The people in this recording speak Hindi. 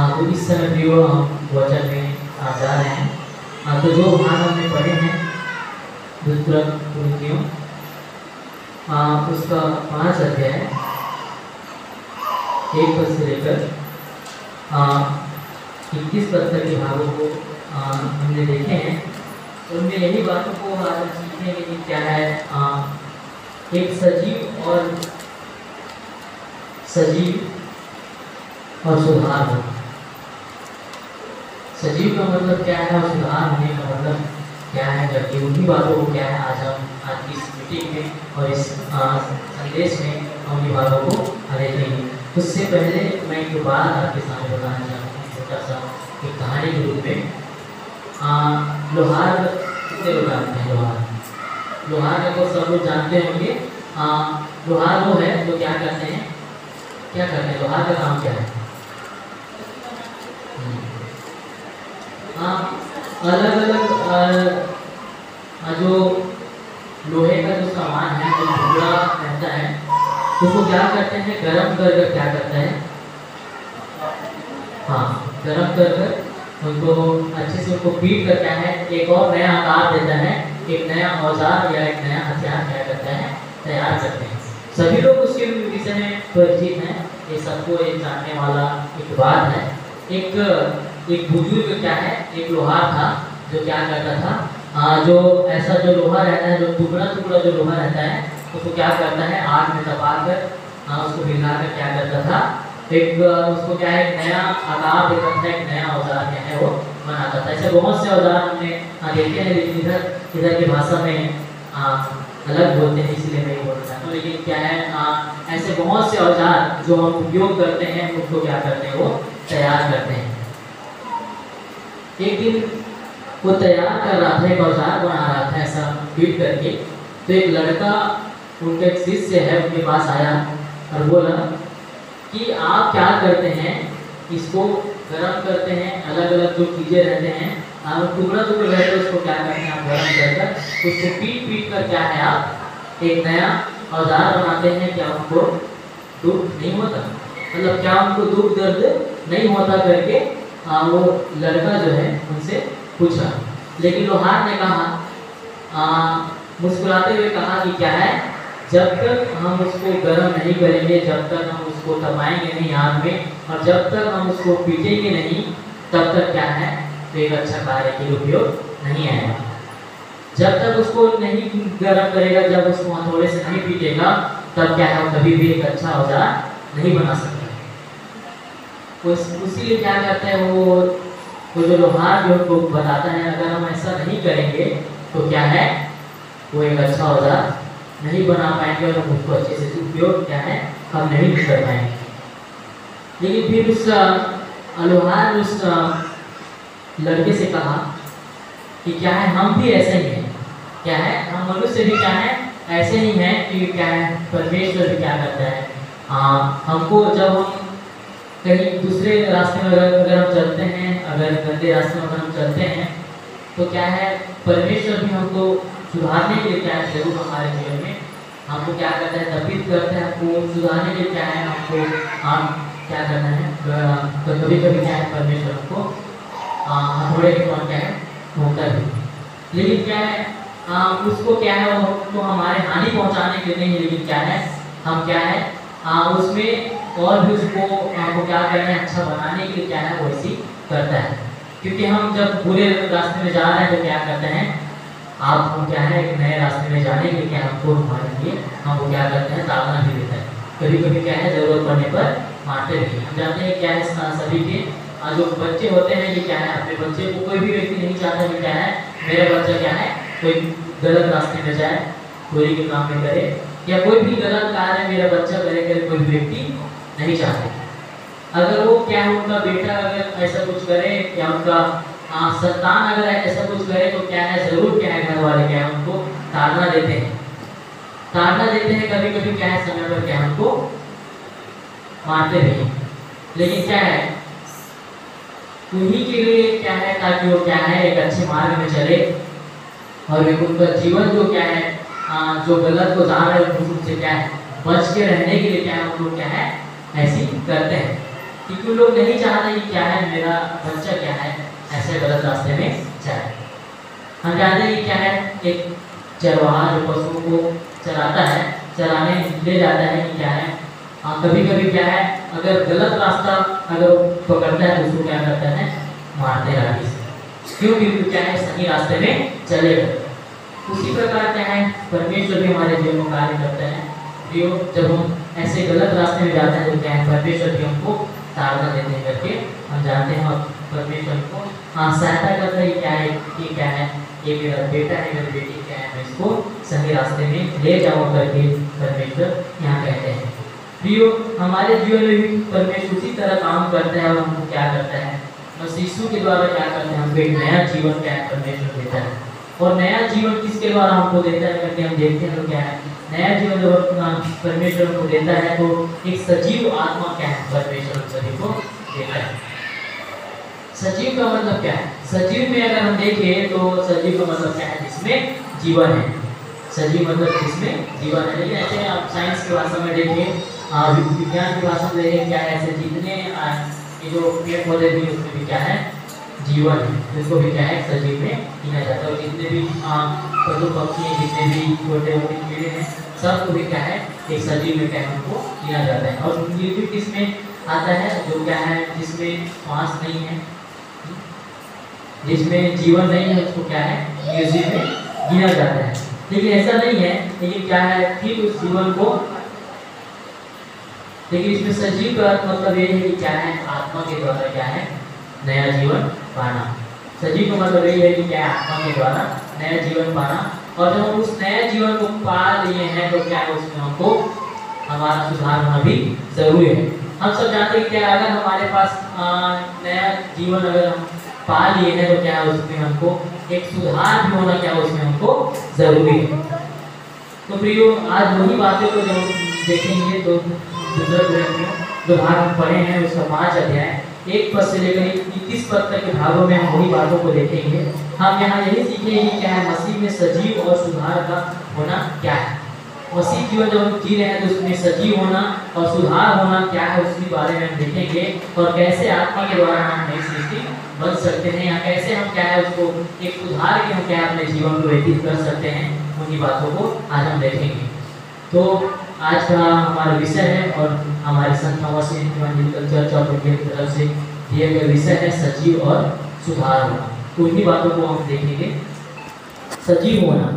तो इस समय भी वो हम वचन में जा रहे हैं। तो जो भाग हमने पढ़े हैं दूसरा कुरिन्थियों उसका 5 अध्याय 1 पद से लेकर 21 पद तक के भागों को हमने देखे हैं। उनमें यही बातों को आज हम सीखेंगे कि क्या है एक सजीव और सुधार हो। सजीव का मतलब क्या है और सुधार होने का मतलब क्या है, जबकि उन्हीं बातों को क्या है आज हम आज की इस मीटिंग में और इस संदेश में हम उन्हीं बातों को देखेंगे। उससे पहले मैं एक बात आपके सामने बताना चाहता हूँ, छोटा सा एक कहानी के रूप में। लोहार कितने लोग जानते हैं? लोहार को सब लोग जानते होंगे। लोहार वो है जो क्या करते हैं लोहार का काम क्या है? अलग अलग जो लोहे का जो सामान है जो टुकड़ा रहता है उसको क्या करते हैं, गरम कर क्या करते हैं, गरम कर उनको अच्छे से उनको पीट कर क्या है एक और नया आकार देता है, एक नया औजार या एक नया हथियार क्या करता है तैयार करते हैं। सभी लोग उसके विषय में परिचित हैं, ये सबको एक जानने वाला एक बात है। एक बुजुर्ग क्या है, एक लोहार था जो क्या करता था, जो ऐसा जो लोहा रहता है, जो टुकड़ा जो लोहा रहता है उसको क्या करता है आग में तपा कर उसको पिघला कर क्या करता था, एक उसको क्या है एक नया आकार देता था, एक नया औजार क्या है वो बनाता था। ऐसे बहुत से औजार हमने देखे हैं, लेकिन इधर की भाषा में अलग बोलते हैं, इसलिए मैं बोल रहा हूँ। लेकिन क्या है ऐसे बहुत से औजार जो हम उपयोग करते हैं उसको क्या करते हैं वो तैयार करते हैं। एक दिन वो तैयार कर रहा था, एक औजार बना रहा था ऐसा पीट करके। तो एक लड़का उनका एक शिष्य है उनके पास आया और बोला कि आप क्या करते हैं, इसको गर्म करते हैं, अलग अलग जो चीज़ें रहते हैं टुकड़ा रहते हैं उसको क्या करते हैं आप गर्म कर उसको पीट कर क्या है आप एक नया औजार बनाते हैं। क्या उनको दुख नहीं होता, मतलब क्या उनको दुख दर्द नहीं होता करके वो लड़का जो है उनसे पूछा। लेकिन लोहार ने कहा मुस्कुराते हुए कहा कि क्या है, जब तक हम उसको गर्म नहीं करेंगे, जब तक हम उसको दबाएंगे नहीं आग में, और जब तक हम उसको पीटेंगे नहीं, तब तक क्या है तो एक अच्छा कार्य के लिए उपयोग नहीं आएगा। जब तक उसको नहीं गर्म करेगा, जब उसको हथौड़े से नहीं पीटेगा, तब क्या है कभी भी एक अच्छा औजार नहीं बना सकता। उसीलिए क्या करते हैं वो जो लोहार जो उनको बताता है अगर हम ऐसा नहीं करेंगे तो क्या है वो एक अच्छा औजार नहीं बना पाएंगे और उसको अच्छे से उपयोग क्या है हम नहीं कर पाएंगे। लेकिन फिर उस लोहार उस लड़के से कहा कि क्या है हम भी ऐसे ही हैं, क्या है हम मनुष्य भी क्या है ऐसे ही हैं कि क्या है परमेश्वर भी क्या करता है हमको जब हम कहीं दूसरे रास्ते में अगर हम चलते हैं, अगर गंदे रास्ते में अगर हम चलते हैं तो क्या है परमेश्वर भी हमको सुधारने के लिए क्या है जरूर हमारे जीवन में हमको क्या करता है तपित करता है, हमको सुधारने के लिए क्या है हमको क्या करना है। तो कभी कभी क्या है परमेश्वर हमको हथौड़े के तौर क्या है होता है, लेकिन क्या है उसको क्या है तो हमारे हानि पहुंचाने के लिए नहीं, लेकिन क्या है हम क्या है उसमें और भी उसको आपको क्या करना है अच्छा बनाने के लिए क्या है वो ऐसी करता है। क्योंकि हम जब बुरे रास्ते में जा रहे हैं तो क्या करते हैं हम क्या है एक नए रास्ते में जाने के लिए क्या हमको हमारे लिए हमको क्या करते हैं ताड़ना भी देता है, कभी कभी क्या है जरूरत पड़ने पर मारते भी। हम जानते हैं क्या है सभी के जो बच्चे होते हैं कि क्या है अपने बच्चे को कोई भी व्यक्ति नहीं चाहता कि क्या है मेरा बच्चा क्या है कोई गलत रास्ते में जाए, चोरी के काम में करे या कोई भी गलत कार्य मेरा बच्चा करे कोई व्यक्ति नहीं चाहते। अगर वो क्या है उनका बेटा अगर ऐसा कुछ करे या उनका संतान अगर ऐसा कुछ करे तो क्या है जरूर क्या है घर वाले क्या है उनको ताड़ना देते हैं, कभी कभी क्या है समय पर क्या है उनको मारते भी। लेकिन क्या है उन्हीं के लिए क्या है ताकि वो क्या है एक अच्छे मार्ग में चले और एक उनका जीवन जो क्या है जो गलत को जान रहे हैं उनसे क्या है बच के रहने के लिए क्या है उनको क्या है ऐसी करते हैं। क्योंकि लोग नहीं चाहते कि क्या है मेरा बच्चा क्या है ऐसे गलत रास्ते में जाए। हम जानते हैं कि क्या है एक चरवाहा जो पशुओं को चराता है, चराने ले जाता है कि क्या है कभी कभी क्या है अगर गलत रास्ता अगर पकड़ता है तो उसको क्या करता है मारते हैं लाठी से, क्यों? क्योंकि क्या है सही रास्ते में चलेगा। उसी प्रकार क्या है परमेश्वर भी हमारे जीवन में कार्य करते हैं। जब हम ऐसे गलत रास्ते में जाते हैं तो क्या है परमेश्वर भी हमको ताड़ना देते हैं करके हम जानते हैं। और परमेश्वर को सहायता करता है क्या है कि क्या है ये मेरा बेटा है मेरी बेटी क्या है मैं इसको सही रास्ते में ले जाऊँ करके परमेश्वर यहाँ कहते हैं। प्रियो हमारे जीवन में भी परमेश्वर उसी तरह काम करता है और हमको क्या करता है बस यीशु के द्वारा क्या करते हैं हमको एक नया जीवन क्या है परमेश्वर देता है। और नया जीवन किसके द्वारा हमको देता है करके हम देखते हैं तो क्या है नया जीवन जब परमेश्वर को देता है तो एक सजीव आत्मा क्या है परमेश्वर सभी को देता है। सजीव का मतलब क्या है? सजीव में अगर हम देखें तो सजीव का मतलब क्या है जिसमें जीवन है। सजीव मतलब जिसमें जीवन है। लेकिन ऐसे आप साइंस की भाषा में देखें विज्ञान की भाषा में देखें क्या है ऐसे जितने ये जो पेड़ पौधे भी उसमें भी क्या है जीवन है, जिसको भी क्या है सजीव में गिना जाता है। और जितने भी पशु पक्षी हैं जितने भी छोटे मोटे कीड़े हैं सबको भी क्या है एक सजीव में क्या है उनको गिना जाता है। और निर्जीव किसमें आता है जो क्या है जिसमें श्वास नहीं है जिसमें जीवन नहीं है उसको क्या है निर्जीव में गिना जाता है। लेकिन ऐसा नहीं है, लेकिन क्या है फिर उस जीवन को लेकिन इसमें सजीव का मतलब ये है कि क्या है आत्मा के द्वारा क्या है नया जीवन पाना। सजीव का मतलब ये है कि क्या है आत्मा के द्वारा नया जीवन पाना। और जब हम उस नया जीवन को पा लिए हैं तो क्या है उसमें हमको हमारा सुधार होना भी जरूरी है। हम सब जानते हैं क्या अगर हमारे पास नया जीवन अगर हम पा लिए हैं तो क्या है उसमें हमको एक सुधार भी होना क्या उसमें हमको जरूरी है। तो प्रियो आज वही बातें को जब देखेंगे तो दूसरा जो भाग हम पढ़े हैं उसका 5 अध्याय 1 पद से लेकर 21 पद तक के भागों में हम वही बातों को देखेंगे। हम यहाँ यही सीखेंगे कि क्या है मसीह में सजीव और सुधार का होना क्या है। मसीह जीवन जब हम जी रहे हैं तो उसमें सजीव होना और सुधार होना क्या है उसके बारे में हम देखेंगे। और कैसे आत्मा के द्वारा हम नई सृष्टि बन सकते हैं या कैसे हम क्या है उसको एक सुधार के हम क्या अपने जीवन को व्यतीत कर सकते हैं उन्हीं बातों को आज हम देखेंगे। तो आज का हमारा विषय है और हमारे संत Thomas evangelical church of India की तरफ से दिए गए विषय है सजीव और सुधार होना। तो उन्हीं बातों को हम देखेंगे। सजीव होना